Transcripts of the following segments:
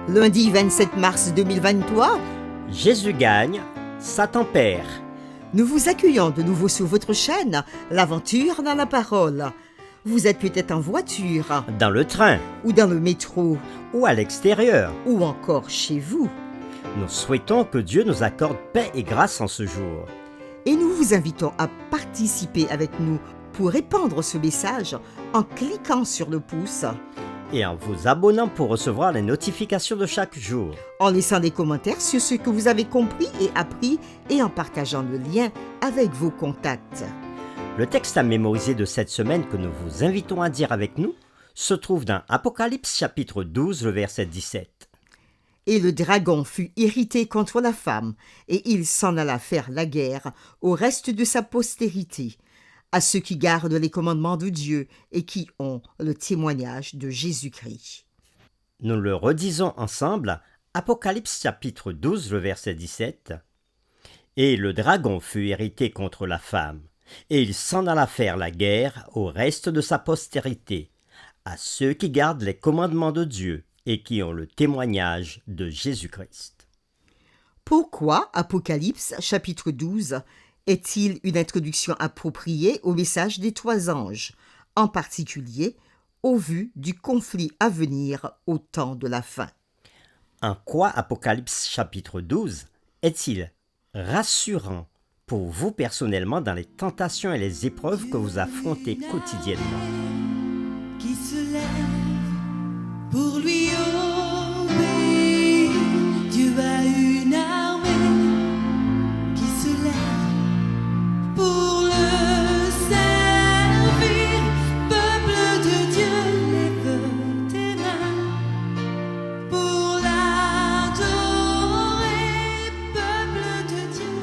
Lundi 27 mars 2023, Jésus gagne, Satan perd. nous vous accueillons de nouveau sur votre chaîne, l'aventure dans la parole. Vous êtes peut-être en voiture, Dans le train ou dans le métro, ou à l'extérieur, ou encore chez vous. nous souhaitons que Dieu nous accorde paix et grâce en ce jour. Et nous vous invitons à participer avec nous pour répandre ce message en cliquant sur le pouce, Et en vous abonnant pour recevoir les notifications de chaque jour. en laissant des commentaires sur ce que vous avez compris et appris et en partageant le lien avec vos contacts. Le texte à mémoriser de cette semaine que nous vous invitons à dire avec nous se trouve dans Apocalypse chapitre 12, le verset 17. Et le dragon fut irrité contre la femme, et il s'en alla faire la guerre au reste de sa postérité, à ceux qui gardent les commandements de Dieu et qui ont le témoignage de Jésus-Christ. Nous le redisons ensemble, Apocalypse chapitre 12, le verset 17. Et le dragon fut irrité contre la femme, et il s'en alla faire la guerre au reste de sa postérité, à ceux qui gardent les commandements de Dieu et qui ont le témoignage de Jésus-Christ. Pourquoi Apocalypse chapitre 12 est-il une introduction appropriée au message des trois anges, en particulier au vu du conflit à venir au temps de la fin? En quoi Apocalypse chapitre 12 est-il rassurant pour vous personnellement dans les tentations et les épreuves que vous affrontez quotidiennement? Qui se lève pour lui obéir. Dieu a une armée qui se lève pour le servir. Peuple de Dieu, lève tes mains pour l'adorer. Peuple de Dieu,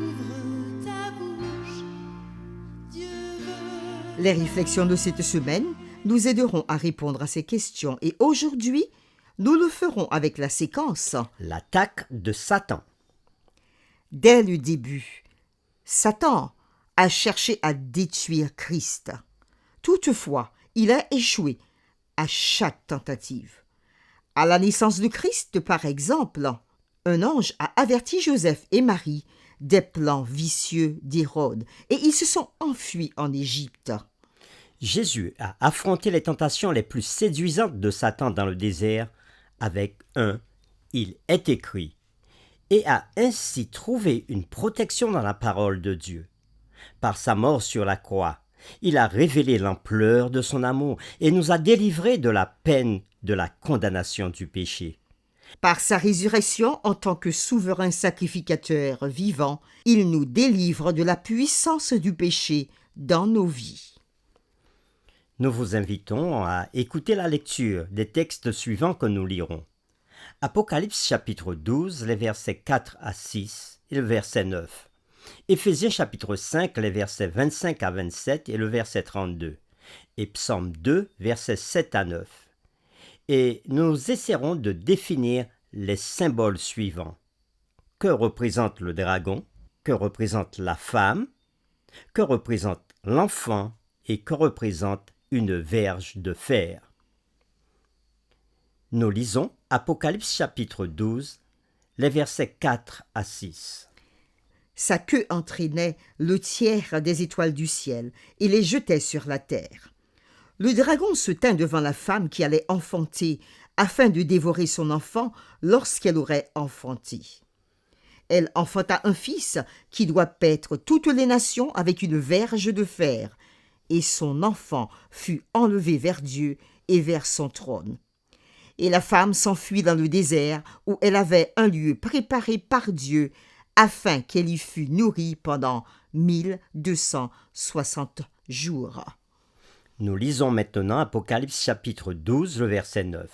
ouvre ta bouche. Dieu veut. Les réflexions de cette semaine nous aideront à répondre à ces questions et aujourd'hui, nous le ferons avec la séquence. L'attaque de Satan. Dès le début, Satan a cherché à détruire Christ. Toutefois, il a échoué à chaque tentative. À la naissance de Christ, par exemple, un ange a averti Joseph et Marie des plans vicieux d'Hérode et ils se sont enfuis en Égypte. Jésus a affronté les tentations les plus séduisantes de Satan dans le désert avec un « il est écrit » et a ainsi trouvé une protection dans la parole de Dieu. Par sa mort sur la croix, il a révélé l'ampleur de son amour et nous a délivrés de la peine de la condamnation du péché. Par sa résurrection en tant que souverain sacrificateur vivant, il nous délivre de la puissance du péché dans nos vies. Nous vous invitons à écouter la lecture des textes suivants que nous lirons. Apocalypse chapitre 12, les versets 4 à 6 et le verset 9. Éphésiens chapitre 5, les versets 25 à 27 et le verset 32. Et Psaume 2, versets 7 à 9. Et nous essaierons de définir les symboles suivants. Que représente le dragon? Que représente la femme? Que représente l'enfant? Et que représente une verge de fer? Nous lisons Apocalypse chapitre 12, les versets 4 à 6. Sa queue entraînait le tiers des étoiles du ciel et les jetait sur la terre. Le dragon se tint devant la femme qui allait enfanter afin de dévorer son enfant lorsqu'elle aurait enfanté. Elle enfanta un fils qui doit paître toutes les nations avec une verge de fer, et son enfant fut enlevé vers Dieu et vers son trône. Et la femme s'enfuit dans le désert où elle avait un lieu préparé par Dieu afin qu'elle y fût nourrie pendant 1260 jours. Nous lisons maintenant Apocalypse chapitre 12, le verset 9.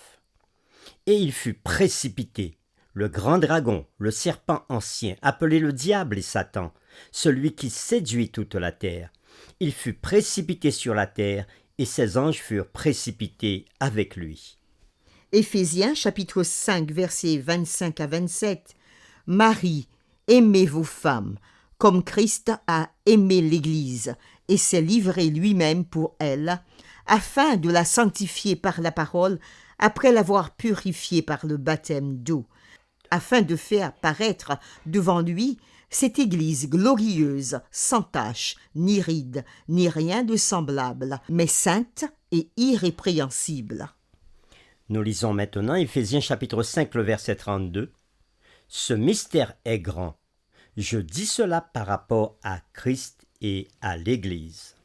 Et il fut précipité, le grand dragon, le serpent ancien, appelé le diable et Satan, celui qui séduit toute la terre. Il fut précipité sur la terre, et ses anges furent précipités avec lui. Éphésiens chapitre 5 versets 25 à 27. Marie, aimez vos femmes, comme Christ a aimé l'Église et s'est livré lui-même pour elle, afin de la sanctifier par la parole, après l'avoir purifié par le baptême d'eau, afin de faire paraître devant lui cette Église glorieuse, sans tache, ni ride, ni rien de semblable, mais sainte et irrépréhensible. Nous lisons maintenant Éphésiens chapitre 5, le verset 32. « Ce mystère est grand. Je dis cela par rapport à Christ et à l'Église. »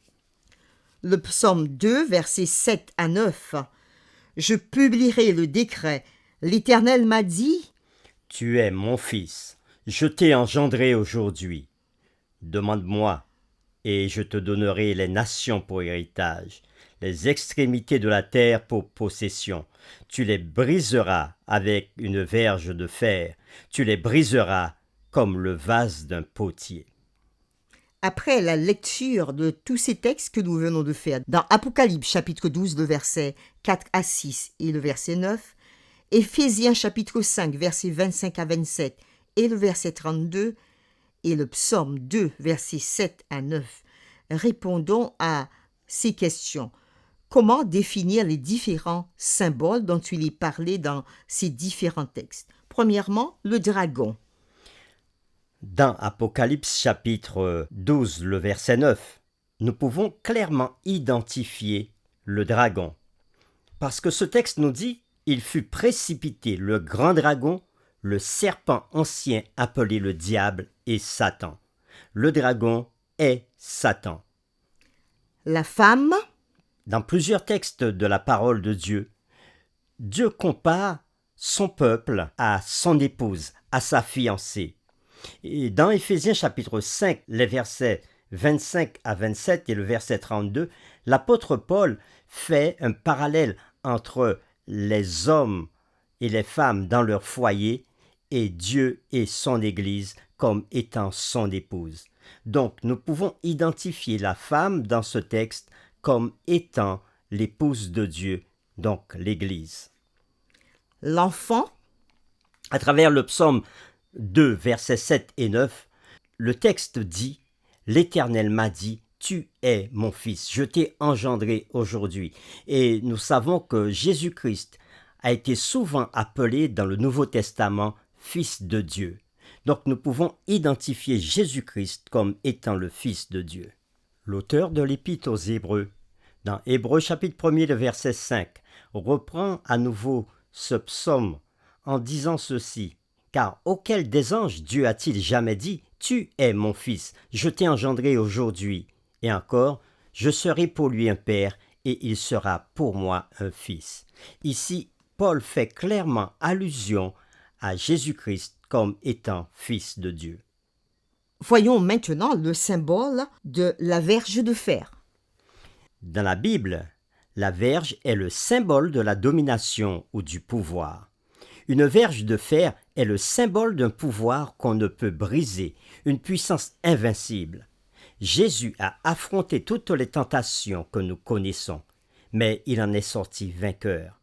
Le psaume 2, versets 7 à 9. « Je publierai le décret. L'Éternel m'a dit, « Tu es mon fils. Je t'ai engendré aujourd'hui. Demande-moi, et je te donnerai les nations pour héritage, les extrémités de la terre pour possession. Tu les briseras avec une verge de fer. Tu les briseras comme le vase d'un potier. » Après la lecture de tous ces textes que nous venons de faire dans Apocalypse chapitre 12, le verset 4 à 6 et le verset 9, Éphésiens chapitre 5, versets 25 à 27 et le verset 32, et le psaume 2, versets 7 à 9, répondons à ces questions. Comment définir les différents symboles dont il est parlé dans ces différents textes? Premièrement, le dragon. Dans Apocalypse chapitre 12, le verset 9, nous pouvons clairement identifier le dragon. Parce que ce texte nous dit « Il fut précipité, le grand dragon, le serpent ancien appelé le diable et Satan. » Le dragon est Satan. La femme. Dans plusieurs textes de la parole de Dieu, Dieu compare son peuple à son épouse, à sa fiancée. Et dans Éphésiens chapitre 5, les versets 25 à 27 et le verset 32, l'apôtre Paul fait un parallèle entre les hommes et les femmes dans leur foyer et Dieu et son Église comme étant son épouse. Donc, nous pouvons identifier la femme dans ce texte comme étant l'épouse de Dieu, donc l'Église. L'enfant. À travers le psaume 2, versets 7 et 9, le texte dit « L'Éternel m'a dit, tu es mon fils, je t'ai engendré aujourd'hui. » Et nous savons que Jésus-Christ a été souvent appelé dans le Nouveau Testament « Fils de Dieu ». Donc nous pouvons identifier Jésus-Christ comme étant le Fils de Dieu. L'auteur de l'Épître aux Hébreux, dans Hébreux chapitre 1er, le verset 5, reprend à nouveau ce psaume en disant ceci. « Car auquel des anges Dieu a-t-il jamais dit, tu es mon fils, je t'ai engendré aujourd'hui. Et encore, je serai pour lui un père et il sera pour moi un fils. » Ici, Paul fait clairement allusion à Jésus-Christ comme étant fils de Dieu. Voyons maintenant le symbole de la verge de fer. Dans la Bible, la verge est le symbole de la domination ou du pouvoir. Une verge de fer est le symbole d'un pouvoir qu'on ne peut briser, une puissance invincible. Jésus a affronté toutes les tentations que nous connaissons, mais il en est sorti vainqueur.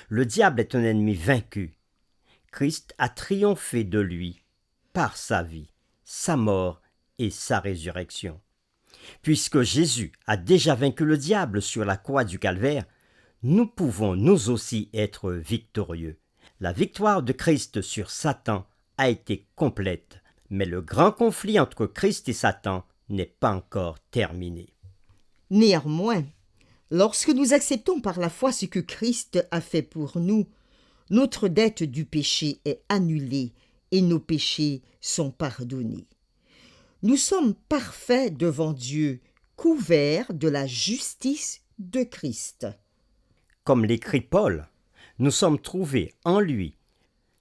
Le diable est un ennemi vaincu. Christ a triomphé de lui par sa vie, sa mort et sa résurrection. Puisque Jésus a déjà vaincu le diable sur la croix du Calvaire, nous pouvons nous aussi être victorieux. La victoire de Christ sur Satan a été complète, mais le grand conflit entre Christ et Satan n'est pas encore terminé. Néanmoins, lorsque nous acceptons par la foi ce que Christ a fait pour nous, notre dette du péché est annulée et nos péchés sont pardonnés. Nous sommes parfaits devant Dieu, couverts de la justice de Christ. Comme l'écrit Paul, nous sommes trouvés en lui,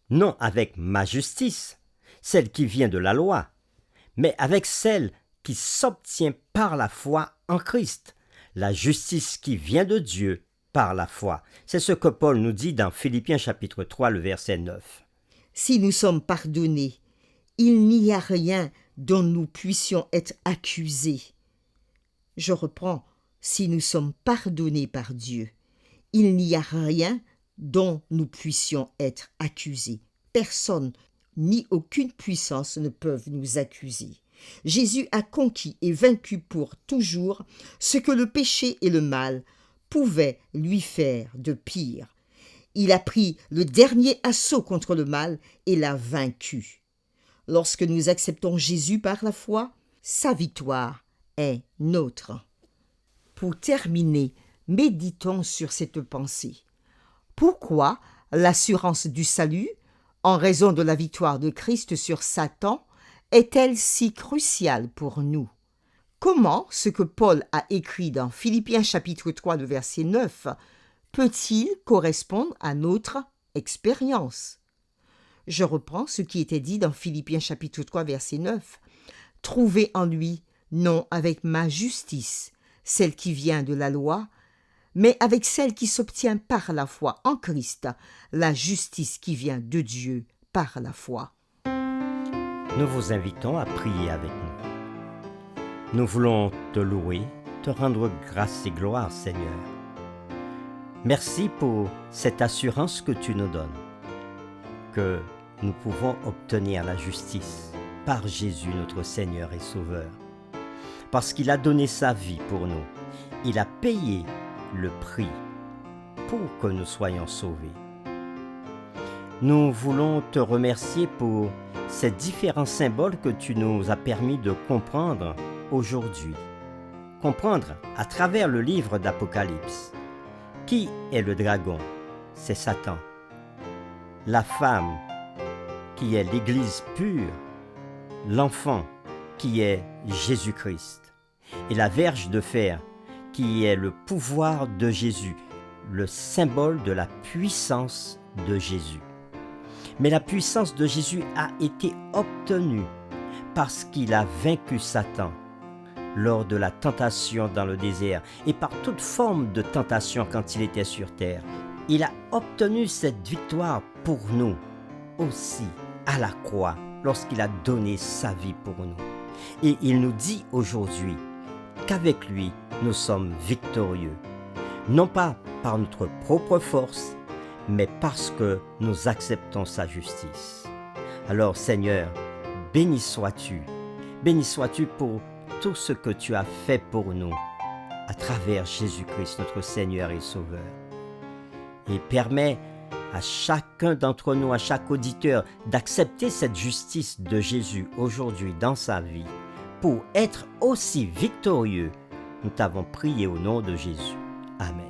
non avec ma justice, celle qui vient de la loi, mais avec celle qui s'obtient par la foi en Christ, la justice qui vient de Dieu par la foi. C'est ce que Paul nous dit dans Philippiens chapitre 3, le verset 9. Si nous sommes pardonnés, il n'y a rien dont nous puissions être accusés. Je reprends, si nous sommes pardonnés par Dieu, il n'y a rien dont nous puissions être accusés. Personne ni aucune puissance ne peuvent nous accuser. Jésus a conquis et vaincu pour toujours ce que le péché et le mal pouvaient lui faire de pire. Il a pris le dernier assaut contre le mal et l'a vaincu. Lorsque nous acceptons Jésus par la foi, sa victoire est nôtre. Pour terminer, méditons sur cette pensée. Pourquoi l'assurance du salut, en raison de la victoire de Christ sur Satan, est-elle si cruciale pour nous? Comment ce que Paul a écrit dans Philippiens chapitre 3, le verset 9, peut-il correspondre à notre expérience? Je reprends ce qui était dit dans Philippiens chapitre 3, verset 9. « Trouvez en lui, non avec ma justice, celle qui vient de la loi, mais avec celle qui s'obtient par la foi en Christ, la justice qui vient de Dieu par la foi. » Nous vous invitons à prier avec nous. Nous voulons te louer, te rendre grâce et gloire, Seigneur. Merci pour cette assurance que tu nous donnes, que nous pouvons obtenir la justice par Jésus notre Seigneur et Sauveur. Parce qu'il a donné sa vie pour nous, il a payé le prix pour que nous soyons sauvés. Nous voulons te remercier pour ces différents symboles que tu nous as permis de comprendre aujourd'hui. Comprendre à travers le livre d'Apocalypse. Qui est le dragon? C'est Satan. La femme, qui est l'Église pure. L'enfant, qui est Jésus-Christ. Et la verge de fer, qui est le pouvoir de Jésus, le symbole de la puissance de Jésus. Mais la puissance de Jésus a été obtenue parce qu'il a vaincu Satan lors de la tentation dans le désert et par toute forme de tentation quand il était sur terre. Il a obtenu cette victoire pour nous aussi à la croix lorsqu'il a donné sa vie pour nous. Et il nous dit aujourd'hui qu'avec lui, nous sommes victorieux. Non pas par notre propre force, mais parce que nous acceptons sa justice. Alors Seigneur, béni sois-tu pour tout ce que tu as fait pour nous à travers Jésus-Christ, notre Seigneur et Sauveur. Et permets à chacun d'entre nous, à chaque auditeur, d'accepter cette justice de Jésus aujourd'hui dans sa vie pour être aussi victorieux. Nous t'avons prié au nom de Jésus. Amen.